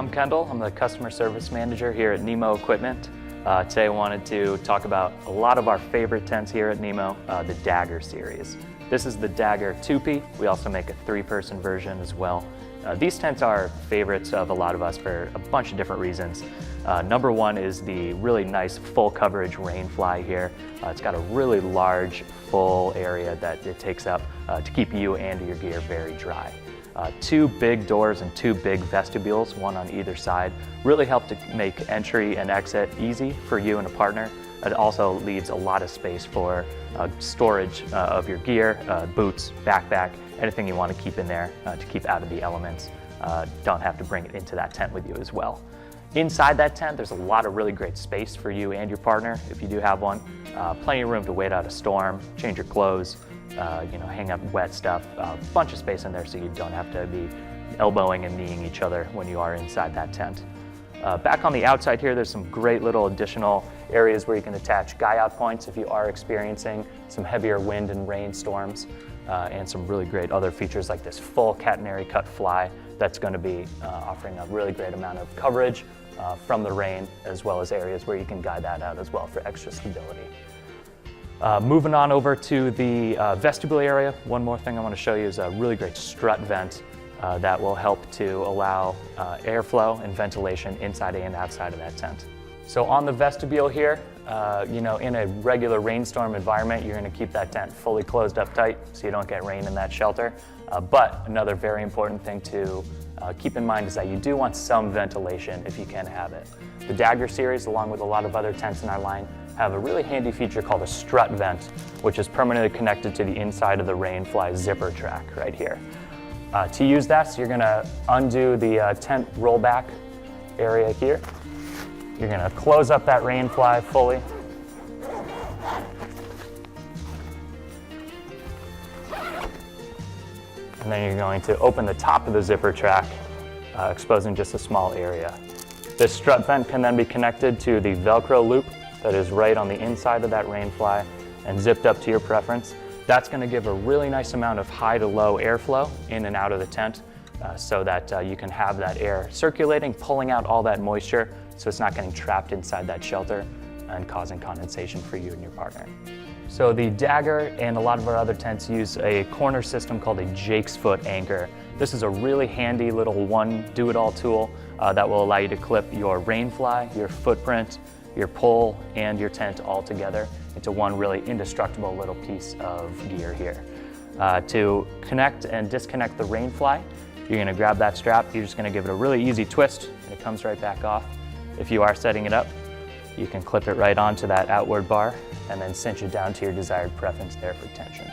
I'm Kendall. I'm the customer service manager here at Nemo Equipment. Today I wanted to talk about a lot of our favorite tents here at Nemo, the Dagger series. This is the Dagger 2P. We also make a 3-person version as well. These tents are favorites of a lot of us for a bunch of different reasons. Number one is the really nice full coverage rain fly here. It's got a really large full area that it takes up to keep you and your gear very dry. 2 big doors and 2 big vestibules, one on either side, really help to make entry and exit easy for you and a partner. It also leaves a lot of space for storage of your gear, boots, backpack, anything you want to keep in there to keep out of the elements. Don't have to bring it into that tent with you as well. Inside that tent, there's a lot of really great space for you and your partner, if you do have one. Plenty of room to wait out a storm, change your clothes, hang up wet stuff. A bunch of space in there so you don't have to be elbowing and kneeing each other when you are inside that tent. Back on the outside here, there's some great little additional areas where you can attach guy out points if you are experiencing some heavier wind and rain storms, and some really great other features like this full catenary cut fly that's going to be offering a really great amount of coverage from the rain, as well as areas where you can guy that out as well for extra stability. Moving on over to the vestibule area, one more thing I want to show you is a really great strut vent that will help to allow airflow and ventilation inside and outside of that tent. So on the vestibule here, in a regular rainstorm environment, you're going to keep that tent fully closed up tight so you don't get rain in that shelter. But another very important thing to keep in mind is that you do want some ventilation if you can have it. The Dagger series, along with a lot of other tents in our line, have a really handy feature called a strut vent, which is permanently connected to the inside of the rainfly zipper track right here. To use that, so you're going to undo the tent rollback area here. You're going to close up that rainfly fully. And then you're going to open the top of the zipper track, exposing just a small area. This strut vent can then be connected to the Velcro loop that is right on the inside of that rainfly and zipped up to your preference. That's going to give a really nice amount of high to low airflow in and out of the tent so that you can have that air circulating, pulling out all that moisture so it's not getting trapped inside that shelter and causing condensation for you and your partner. So the Dagger and a lot of our other tents use a corner system called a Jake's Foot anchor. This is a really handy little one do-it-all tool that will allow you to clip your rainfly, your footprint, your pole, and your tent all together into one really indestructible little piece of gear here. To connect and disconnect the rainfly, you're going to grab that strap, you're just going to give it a really easy twist, and it comes right back off. If you are setting it up, you can clip it right onto that outward bar and then cinch it down to your desired preference there for tension.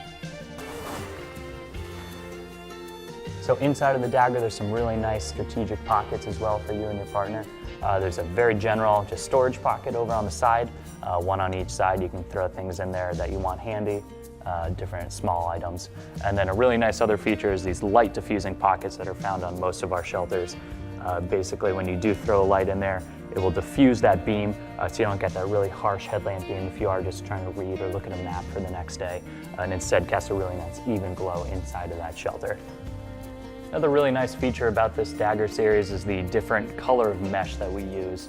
So inside of the Dagger, there's some really nice strategic pockets as well for you and your partner. There's a very general just storage pocket over on the side, one on each side. You can throw things in there that you want handy, different small items. And then a really nice other feature is these light diffusing pockets that are found on most of our shelters. Basically, when you do throw a light in there, it will diffuse that beam so you don't get that really harsh headlamp beam if you are just trying to read or look at a map for the next day, and instead cast a really nice even glow inside of that shelter. Another really nice feature about this Dagger series is the different color of mesh that we use,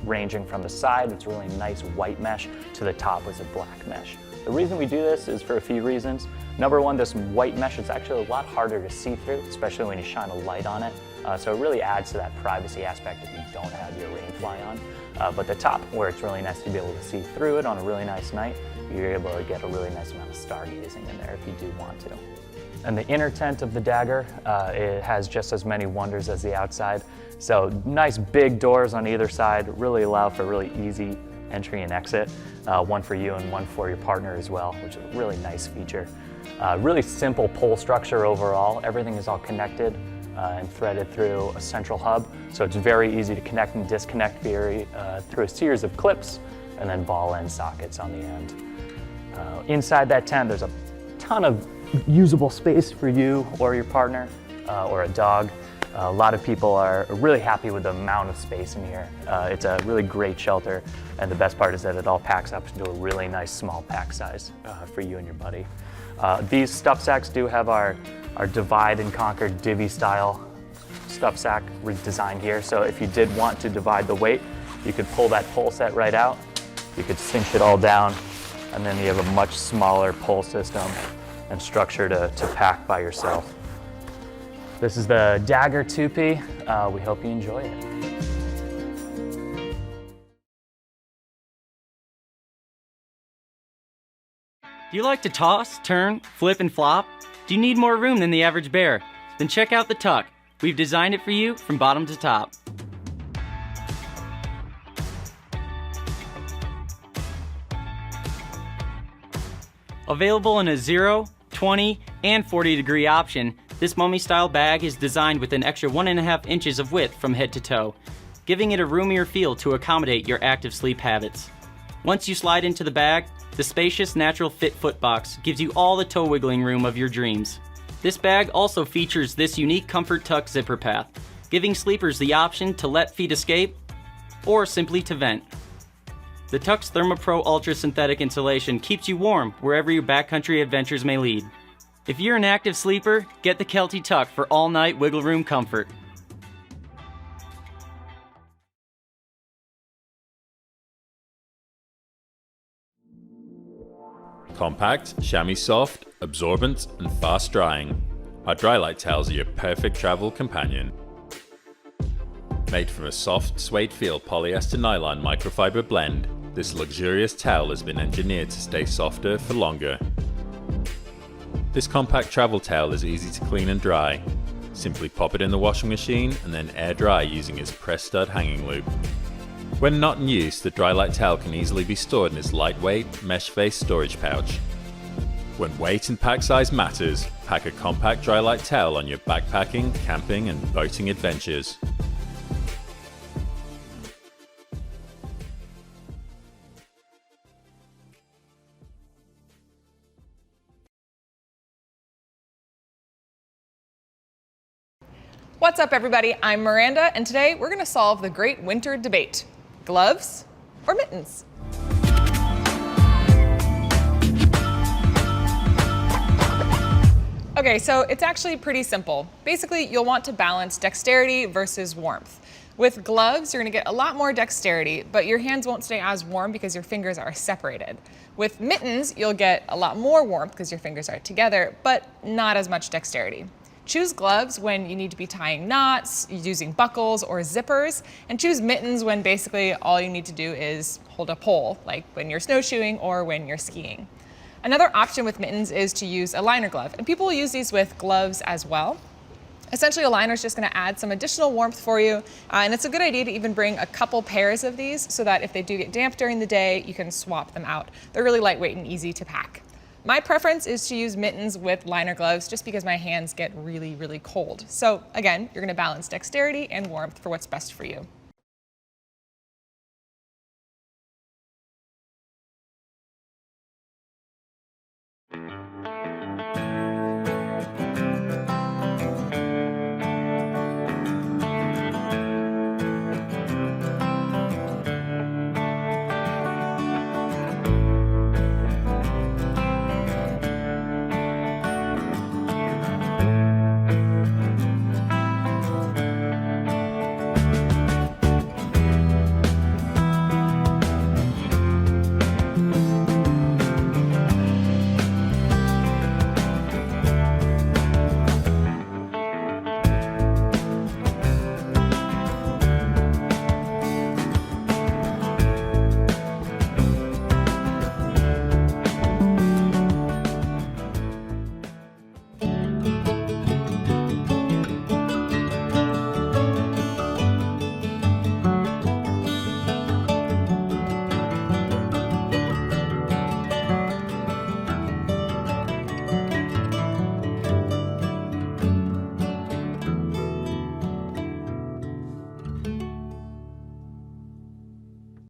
ranging from the side, it's a really nice white mesh, to the top is a black mesh. The reason we do this is for a few reasons. Number one, this white mesh is actually a lot harder to see through, especially when you shine a light on it. So it really adds to that privacy aspect if you don't have your rainfly on. But the top, where it's really nice to be able to see through it on a really nice night, you're able to get a really nice amount of stargazing in there if you do want to. And the inner tent of the Dagger, it has just as many wonders as the outside. So nice big doors on either side really allow for really easy entry and exit. One for you and one for your partner as well, which is a really nice feature. Really simple pole structure overall. Everything is all connected and threaded through a central hub. So it's very easy to connect and disconnect through a series of clips and then ball end sockets on the end. Inside that tent, there's a ton of usable space for you or your partner or a dog. A lot of people are really happy with the amount of space in here. It's a really great shelter, and the best part is that it all packs up into a really nice small pack size for you and your buddy. These stuff sacks do have our divide and conquer divvy style stuff sack designed here. So if you did want to divide the weight, you could pull that pole set right out. You could cinch it all down, and then you have a much smaller pole system and structure to pack by yourself. This is the Dagger 2P. We hope you enjoy it. Do you like to toss, turn, flip, and flop? Do you need more room than the average bear? Then check out the Tuck. We've designed it for you from bottom to top. Available in a 0, 20, and 40-degree option, this mummy-style bag is designed with an extra 1.5 inches of width from head to toe, giving it a roomier feel to accommodate your active sleep habits. Once you slide into the bag, the spacious natural fit foot box gives you all the toe wiggling room of your dreams. This bag also features this unique Comfort Tuck zipper path, giving sleepers the option to let feet escape or simply to vent. The Tuck's ThermoPro Ultra synthetic insulation keeps you warm wherever your backcountry adventures may lead. If you're an active sleeper, get the Kelty Tuck for all-night wiggle room comfort. Compact, chamois soft, absorbent, and fast drying. Our Ultralight towels are your perfect travel companion. Made from a soft, suede-feel polyester nylon microfiber blend, this luxurious towel has been engineered to stay softer for longer. This compact travel towel is easy to clean and dry. Simply pop it in the washing machine and then air dry using its press stud hanging loop. When not in use, the Ultralight towel can easily be stored in its lightweight, mesh-faced storage pouch. When weight and pack size matters, pack a compact Ultralight towel on your backpacking, camping, and boating adventures. What's up, everybody? I'm Miranda, and today we're going to solve the great winter debate. Gloves or mittens? Okay, so it's actually pretty simple. Basically, you'll want to balance dexterity versus warmth. With gloves, you're going to get a lot more dexterity, but your hands won't stay as warm because your fingers are separated. With mittens, you'll get a lot more warmth because your fingers are together, but not as much dexterity. Choose gloves when you need to be tying knots, using buckles or zippers, and choose mittens when basically all you need to do is hold a pole, like when you're snowshoeing or when you're skiing. Another option with mittens is to use a liner glove, and people will use these with gloves as well. Essentially, a liner is just going to add some additional warmth for you, and it's a good idea to even bring a couple pairs of these so that if they do get damp during the day, you can swap them out. They're really lightweight and easy to pack. My preference is to use mittens with liner gloves just because my hands get really, really cold. So again, you're going to balance dexterity and warmth for what's best for you.